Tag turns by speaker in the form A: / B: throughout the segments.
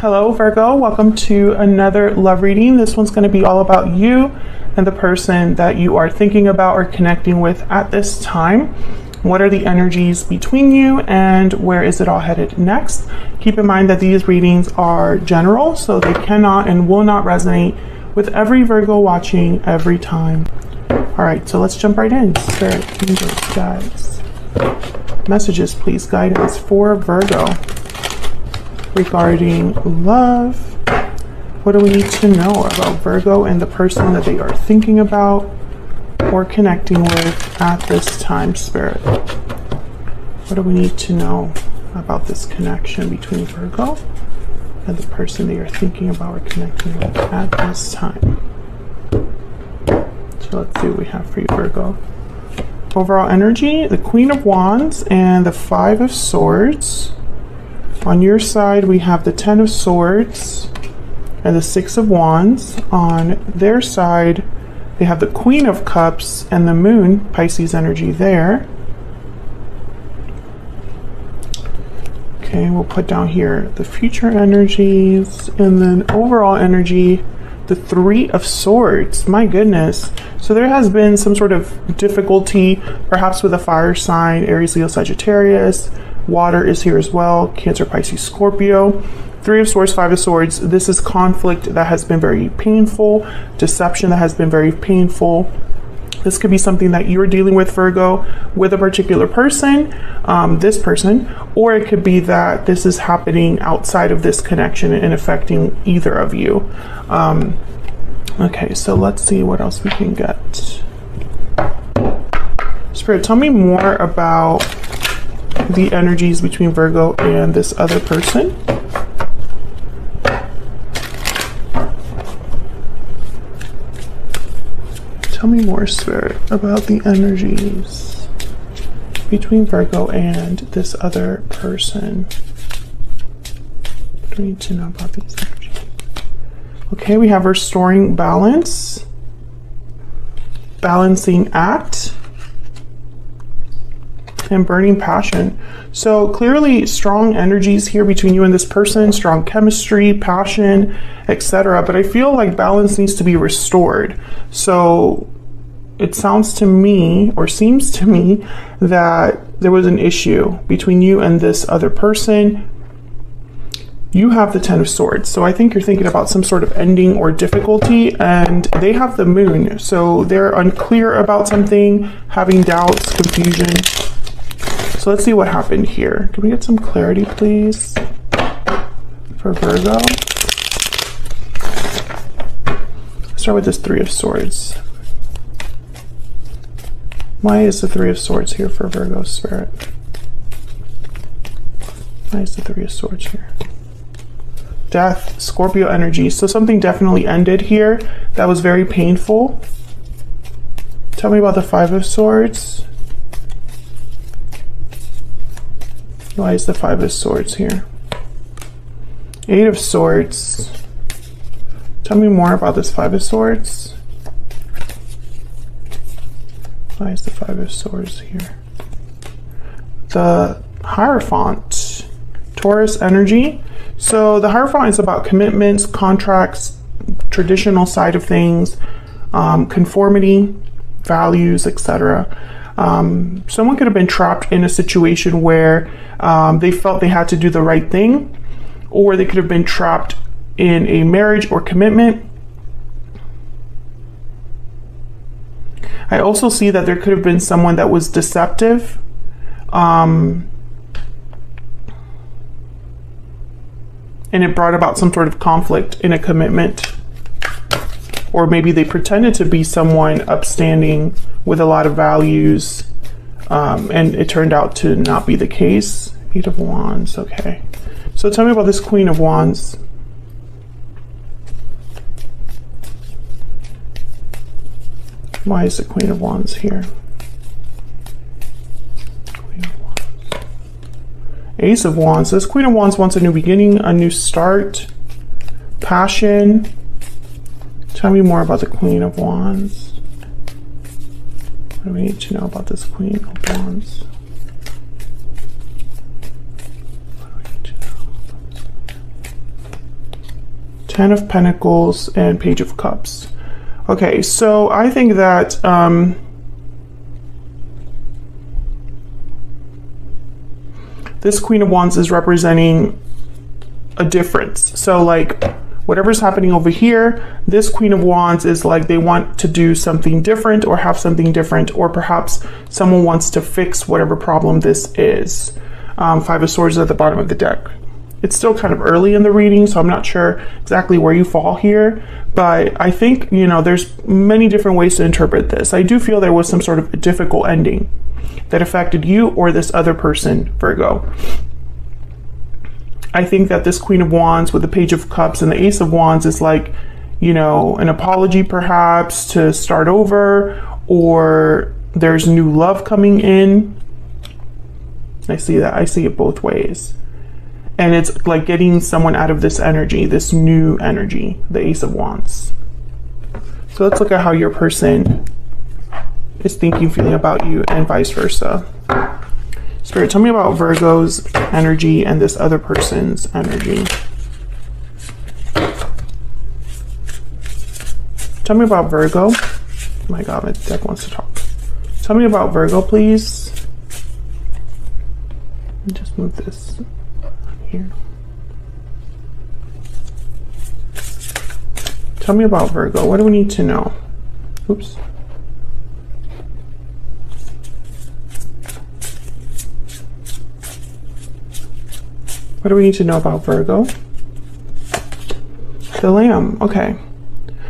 A: Hello Virgo, welcome to another love reading. This one's going to be all about you and the person that you are thinking about or connecting with at this time. What are the energies between you and where is it all headed next? Keep in mind that these readings are general, so they cannot and will not resonate with every Virgo watching every time. All right, so let's jump right in. Spirit, angels, guides, messages, please, guidance for Virgo regarding love. What do we need to know about Virgo and the person that they are thinking about or connecting with at this time, Spirit? What do we need to know about this connection between Virgo and the person they are thinking about or connecting with at this time? So let's see what we have for you, Virgo. Overall energy, the Queen of Wands and the Five of Swords. On your side, we have the Ten of Swords and the Six of Wands. On their side, they have the Queen of Cups and the Moon, Pisces energy there. Okay, we'll put down here the future energies and then overall energy, the Three of Swords. My goodness. So there has been some sort of difficulty, perhaps with a fire sign, Aries, Leo, Sagittarius. Water is here as well, Cancer, Pisces, Scorpio. Three of Swords, Five of Swords. This is conflict that has been very painful, deception that has been very painful. This could be something that you're dealing with, Virgo, with a particular person, this person, or it could be that this is happening outside of this connection and affecting either of you. Okay, so let's see what else we can get. Spirit, tell me more about the energies between Virgo and this other person. Tell me more, Spirit, about the energies between Virgo and this other person. What do we need to know about these energies? Okay, we have restoring balance, balancing act, and burning passion. So clearly strong energies here between you and this person, strong chemistry, passion, etc. But I feel like balance needs to be restored. So it sounds to me, or seems to me, that there was an issue between you and this other person. You have the Ten of Swords, so I think you're thinking about some sort of ending or difficulty, and they have the Moon, so they're unclear about something, having doubts, confusion. So let's see what happened here. Can we get some clarity, please, for Virgo? Let's start with this Three of Swords. Why is the Three of Swords here for Virgo, Spirit? Why is the Three of Swords here? Death, Scorpio energy. So something definitely ended here that was very painful. Tell me about the Five of Swords. Why is the Five of Swords here? Eight of Swords. Tell me more about this Five of Swords. Why is the Five of Swords here? The Hierophant, Taurus energy. So the Hierophant is about commitments, contracts, traditional side of things, conformity, values, etc. Someone could have been trapped in a situation where they felt they had to do the right thing, or they could have been trapped in a marriage or commitment. I also see that there could have been someone that was deceptive. And it brought about some sort of conflict in a commitment. Or maybe they pretended to be someone upstanding with a lot of values, and it turned out to not be the case. Eight of Wands, okay. So tell me about this Queen of Wands. Why is the Queen of Wands here? Queen of Wands. Ace of Wands. This Queen of Wands wants a new beginning, a new start, passion. Tell me more about the Queen of Wands. What do we need to know about this Queen of Wands? What do we need to know about this? Ten of Pentacles and Page of Cups. Okay, so I think that this Queen of Wands is representing a difference. So like whatever's happening over here, this Queen of Wands is like they want to do something different or have something different, or perhaps someone wants to fix whatever problem this is. Five of Swords at the bottom of the deck. It's still kind of early in the reading, so I'm not sure exactly where you fall here, but I think, you know, there's many different ways to interpret this. I do feel there was some sort of a difficult ending that affected you or this other person, Virgo. I think that this Queen of Wands with the Page of Cups and the Ace of Wands is like, you know, an apology perhaps to start over, or there's new love coming in. I see that. I see it both ways. And it's like getting someone out of this energy, this new energy, the Ace of Wands. So let's look at how your person is thinking, feeling about you, and vice versa. Spirit, tell me about Virgo's energy and this other person's energy. Tell me about Virgo. Oh my God, my deck wants to talk. Tell me about Virgo, please. Just move this here. Tell me about Virgo. What do we need to know? Oops. What do we need to know about Virgo? The Lamb. Okay.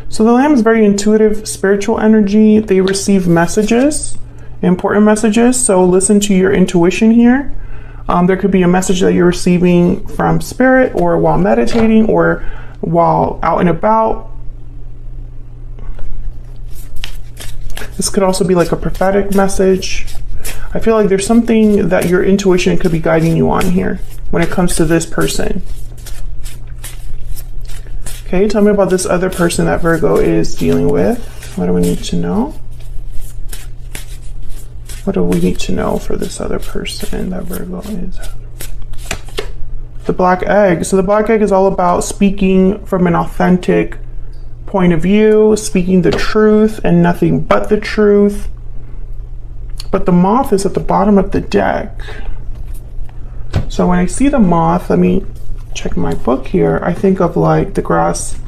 A: So the Lamb is very intuitive, spiritual energy. They receive messages, important messages. So listen to your intuition here. There could be a message that you're receiving from Spirit, or while meditating, or while out and about. This could also be like a prophetic message. I feel like there's something that your intuition could be guiding you on here when it comes to this person. Okay, tell me about this other person that Virgo is dealing with. What do we need to know? What do we need to know for this other person that Virgo is? The Black Egg. So the Black Egg is all about speaking from an authentic point of view, speaking the truth and nothing but the truth. But the Moth is at the bottom of the deck. So when I see the Moth, let me check my book here. I think of like the grass.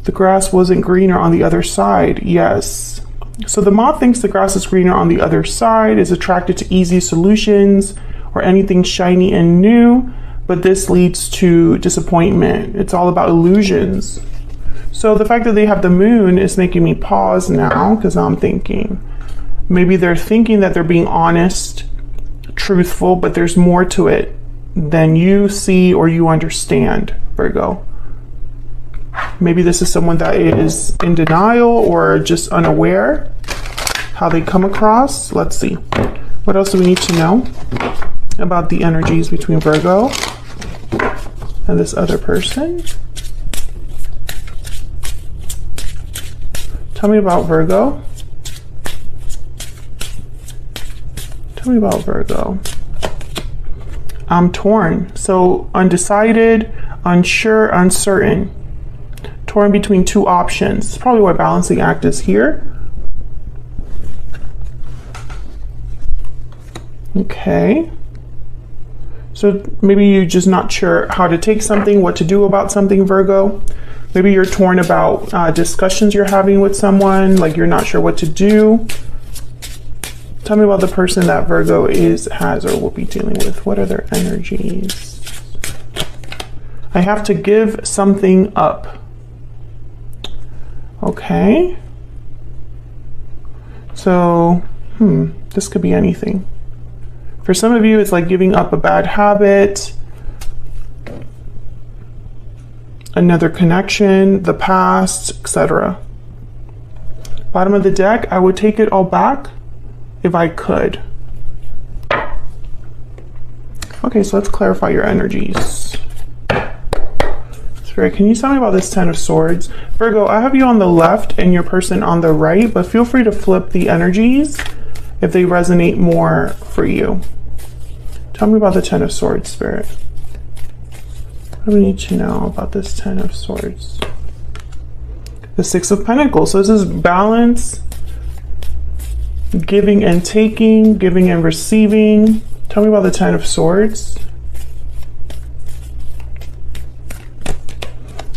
A: The grass wasn't greener on the other side. Yes. So the Moth thinks the grass is greener on the other side, is attracted to easy solutions or anything shiny and new, but this leads to disappointment. It's all about illusions. So the fact that they have the Moon is making me pause now, because I'm thinking maybe they're thinking that they're being honest, truthful, but there's more to it than you see or you understand, Virgo. Maybe this is someone that is in denial or just unaware how they come across. Let's see. What else do we need to know about the energies between Virgo and this other person? Tell me about Virgo. Tell me about Virgo. I'm torn. So undecided, unsure, uncertain. Torn between two options. It's probably why balancing act is here. Okay. So maybe you're just not sure how to take something, what to do about something, Virgo. Maybe you're torn about discussions you're having with someone, like you're not sure what to do. Tell me about the person that Virgo has or will be dealing with. What are their energies? I have to give something up. Okay. So, this could be anything. For some of you, it's like giving up a bad habit, another connection, the past, etc. Bottom of the deck, I would take it all back if I could. Okay, so let's clarify your energies. Spirit, can you tell me about this Ten of Swords? Virgo, I have you on the left and your person on the right, but feel free to flip the energies if they resonate more for you. Tell me about the Ten of Swords, Spirit. What do we need to know about this Ten of Swords? The Six of Pentacles. So this is balance, giving and taking, giving and receiving. Tell me about the Ten of Swords.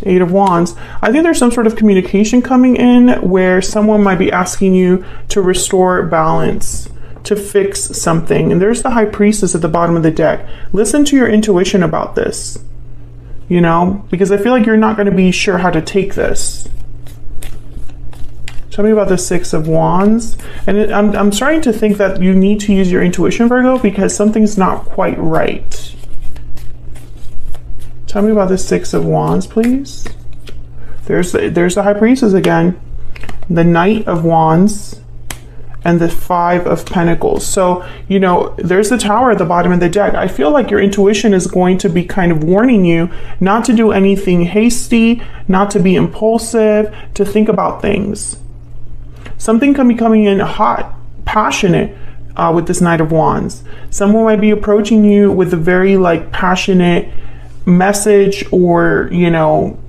A: Eight of Wands. I think there's some sort of communication coming in where someone might be asking you to restore balance, to fix something. And there's the High Priestess at the bottom of the deck. Listen to your intuition about this, you know, because I feel like you're not going to be sure how to take this. Tell me about the Six of Wands. And I'm starting to think that you need to use your intuition, Virgo, because something's not quite right. Tell me about the Six of Wands, please. There's the High Priestess again, the Knight of Wands, and the Five of Pentacles. So, you know, there's the Tower at the bottom of the deck. I feel like your intuition is going to be kind of warning you not to do anything hasty, not to be impulsive, to think about things. Something can be coming in hot, passionate with this Knight of Wands. Someone might be approaching you with a very like passionate message, or, you know,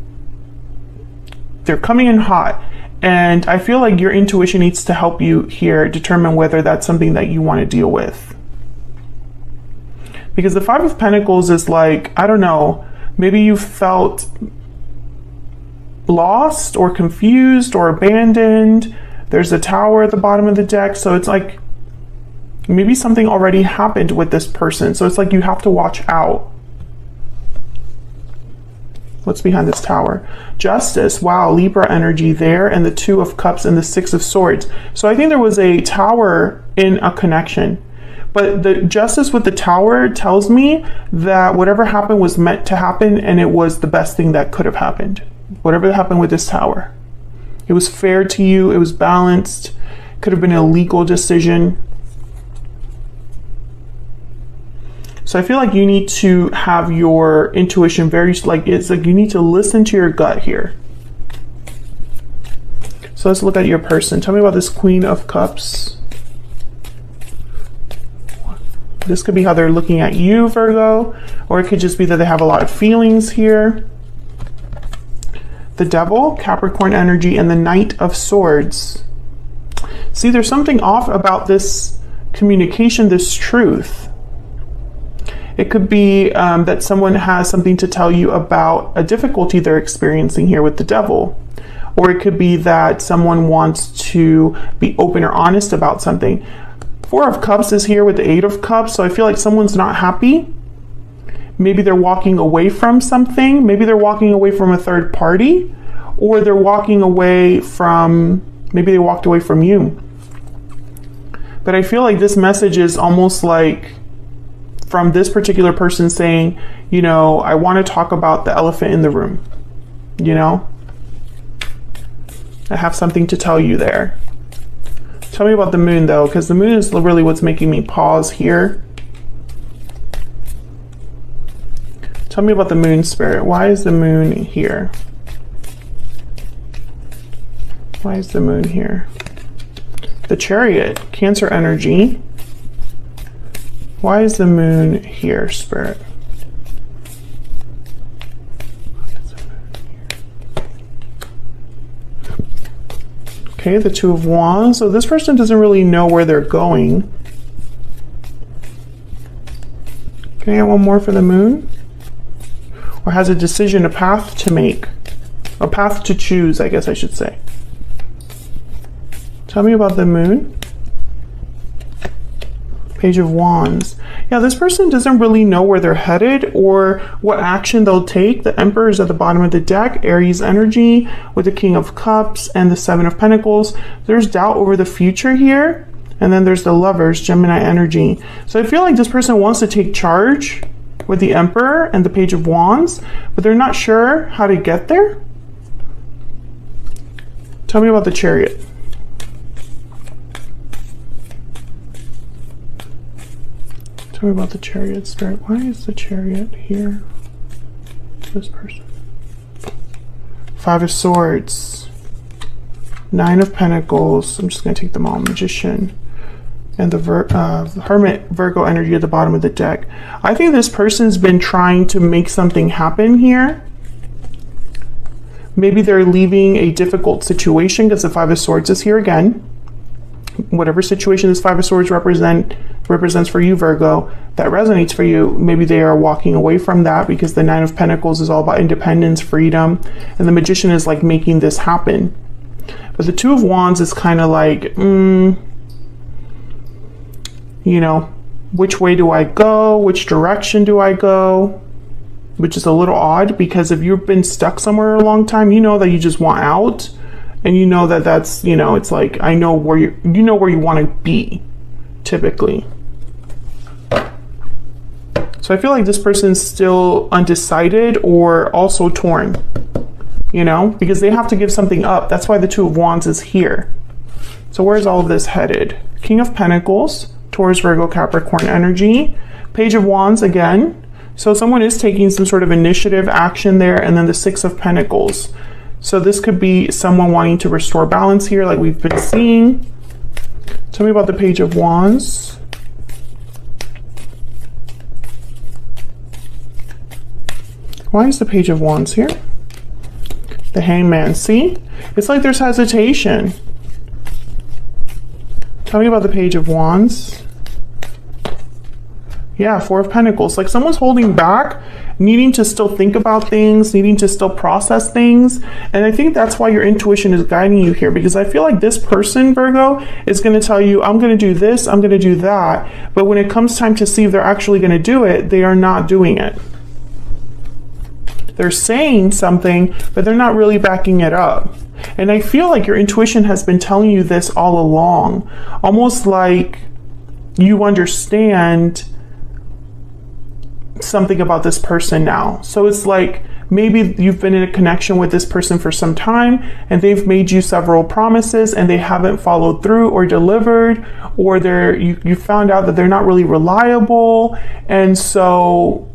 A: they're coming in hot. And I feel like your intuition needs to help you here determine whether that's something that you want to deal with. Because the Five of Pentacles is like, I don't know, maybe you felt lost or confused or abandoned. There's a Tower at the bottom of the deck. So it's like maybe something already happened with this person. So it's like you have to watch out. What's behind this Tower? Justice. Wow, Libra energy there, and the Two of Cups and the Six of Swords. So I think there was a Tower in a connection. But the Justice with the Tower tells me that whatever happened was meant to happen, and it was the best thing that could have happened. Whatever happened with this Tower. It was fair to you, it was balanced, could have been a legal decision. So I feel like you need to have your intuition very, like, it's like you need to listen to your gut here. So let's look at your person. Tell me about this Queen of Cups. This could be how they're looking at you, Virgo, or it could just be that they have a lot of feelings here. The Devil, Capricorn energy, and the Knight of Swords. See, there's something off about this communication, this truth. It could be that someone has something to tell you about a difficulty they're experiencing here with the Devil. Or it could be that someone wants to be open or honest about something. Four of Cups is here with the Eight of Cups, so I feel like someone's not happy. Maybe they're walking away from something. Maybe they're walking away from a third party, or they're walking away from, maybe they walked away from you. But I feel like this message is almost like from this particular person saying, you know, I want to talk about the elephant in the room. You know, I have something to tell you there. Tell me about the Moon though, because the Moon is really what's making me pause here. Tell me about the Moon, Spirit. Why is the Moon here? Why is the Moon here? The Chariot, Cancer energy. Why is the Moon here, Spirit? Okay, the Two of Wands. So this person doesn't really know where they're going. Can I get one more for the Moon? Or has a decision, a path to make, a path to choose, I guess I should say. Tell me about the Moon. Page of Wands. Yeah, this person doesn't really know where they're headed or what action they'll take. The Emperor is at the bottom of the deck, Aries energy with the King of Cups and the Seven of Pentacles. There's doubt over the future here. And then there's the Lovers, Gemini energy. So I feel like this person wants to take charge with the Emperor and the Page of Wands, but they're not sure how to get there. Tell me about the Chariot. Tell me about the Chariot, Spirit. Why is the Chariot here? This person. Five of Swords. Nine of Pentacles. I'm just going to take them all. Magician. and the Hermit Virgo energy at the bottom of the deck. I think this person's been trying to make something happen here. Maybe they're leaving a difficult situation because the Five of Swords is here again. Whatever situation this Five of Swords represents for you, Virgo, that resonates for you, maybe they are walking away from that because the Nine of Pentacles is all about independence, freedom, and the Magician is like making this happen. But the Two of Wands is kind of like, you know, which way do I go? Which direction do I go? Which is a little odd because if you've been stuck somewhere a long time, you know that you just want out, and you know that that's, you know, it's like, I know where you know where you want to be, typically. So I feel like this person's still undecided or also torn, you know, because they have to give something up. That's why the Two of Wands is here. So where's all of this headed? King of Pentacles, Taurus, Virgo, Capricorn energy, Page of Wands again. So someone is taking some sort of initiative action there, and then the Six of Pentacles. So this could be someone wanting to restore balance here like we've been seeing. Tell me about the Page of Wands. Why is the Page of Wands here? The Hangman. See? It's like there's hesitation. Tell me about the Page of Wands. Yeah, Four of Pentacles. Like someone's holding back, needing to still think about things, needing to still process things. And I think that's why your intuition is guiding you here, because I feel like this person, Virgo, is going to tell you, I'm going to do this, I'm going to do that. But when it comes time to see if they're actually going to do it, they are not doing it. They're saying something, but they're not really backing it up. And I feel like your intuition has been telling you this all along, almost like you understand something about this person now. So it's like maybe you've been in a connection with this person for some time and they've made you several promises and they haven't followed through or delivered, or you found out that they're not really reliable. And so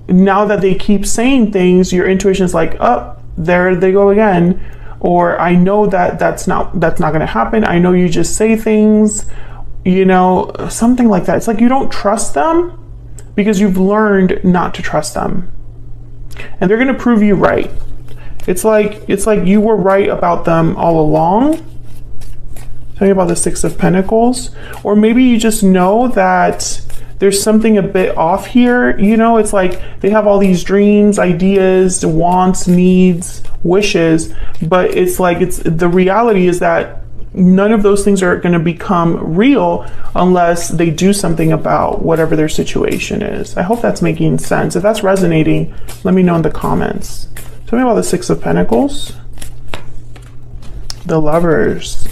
A: now that they keep saying things, your intuition is like, oh, there they go again. Or I know that that's not going to happen. I know you just say things, you know, something like that. It's like you don't trust them because you've learned not to trust them. And they're going to prove you right. It's like you were right about them all along. Tell me about the Six of Pentacles. Or maybe you just know that there's something a bit off here. You know, it's like they have all these dreams, ideas, wants, needs, wishes, but it's like the reality is that none of those things are going to become real unless they do something about whatever their situation is. I hope that's making sense. If that's resonating, let me know in the comments. Tell me about the Six of Pentacles. The Lovers.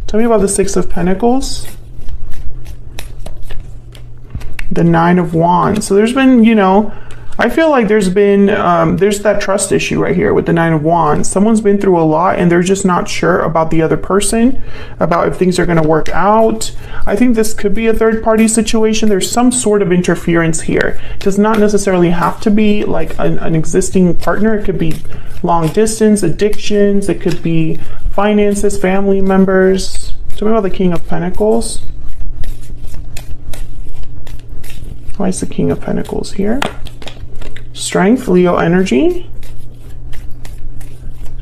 A: Tell me about the Six of Pentacles. The Nine of Wands. So there's been, you know, I feel like there's been, there's that trust issue right here with the Nine of Wands. Someone's been through a lot and they're just not sure about the other person, about if things are going to work out. I think this could be a third party situation. There's some sort of interference here. It does not necessarily have to be like an existing partner. It could be long distance, addictions. It could be finances, family members. Tell me about the King of Pentacles. Why is the King of Pentacles here? Strength, Leo energy.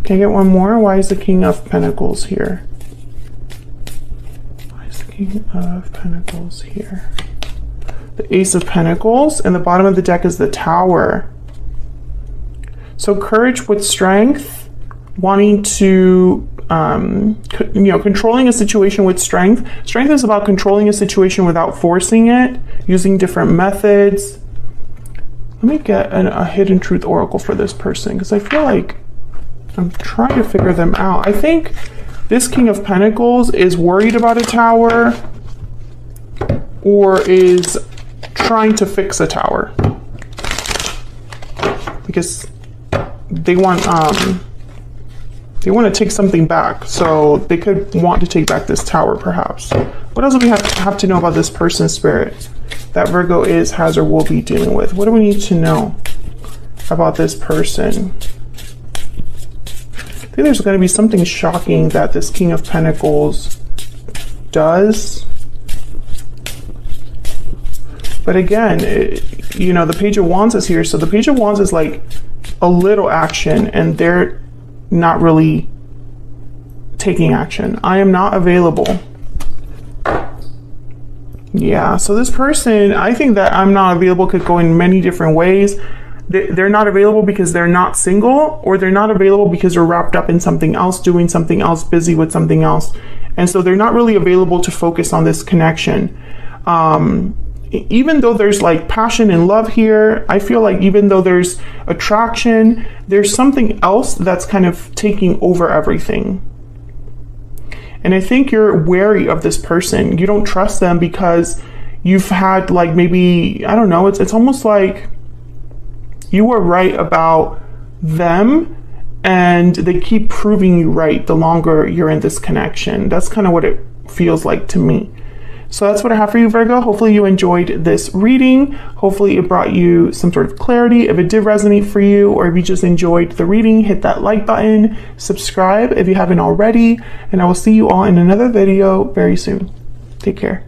A: Can I get one more? Why is the King of Pentacles here? Why is the King of Pentacles here? The Ace of Pentacles, and the bottom of the deck is the Tower. So courage with strength, wanting to, you know, controlling a situation with strength. Strength is about controlling a situation without forcing it, using different methods. Let me get a hidden truth oracle for this person, because I feel like I'm trying to figure them out. I think this King of Pentacles is worried about a tower or is trying to fix a tower because they want to take something back. So they could want to take back this tower perhaps. What else do we have to know about this person's spirit that Virgo is, has, or will be dealing with? What do we need to know about this person? I think there's going to be something shocking that this King of Pentacles does. But again, you know, the Page of Wands is here. So the Page of Wands is like a little action, and they're not really taking action. I am not available. Yeah, so this person, I think that I'm not available could go in many different ways. They're not available because they're not single, or they're not available because they're wrapped up in something else, doing something else, busy with something else. And so they're not really available to focus on this connection. Even though there's like passion and love here, I feel like even though there's attraction, there's something else that's kind of taking over everything. And I think you're wary of this person. You don't trust them because you've had like maybe, I don't know, it's almost like you were right about them and they keep proving you right the longer you're in this connection. That's kind of what it feels like to me. So that's what I have for you, Virgo. Hopefully you enjoyed this reading. Hopefully it brought you some sort of clarity. If it did resonate for you, or if you just enjoyed the reading, hit that like button, subscribe if you haven't already, and I will see you all in another video very soon. Take care.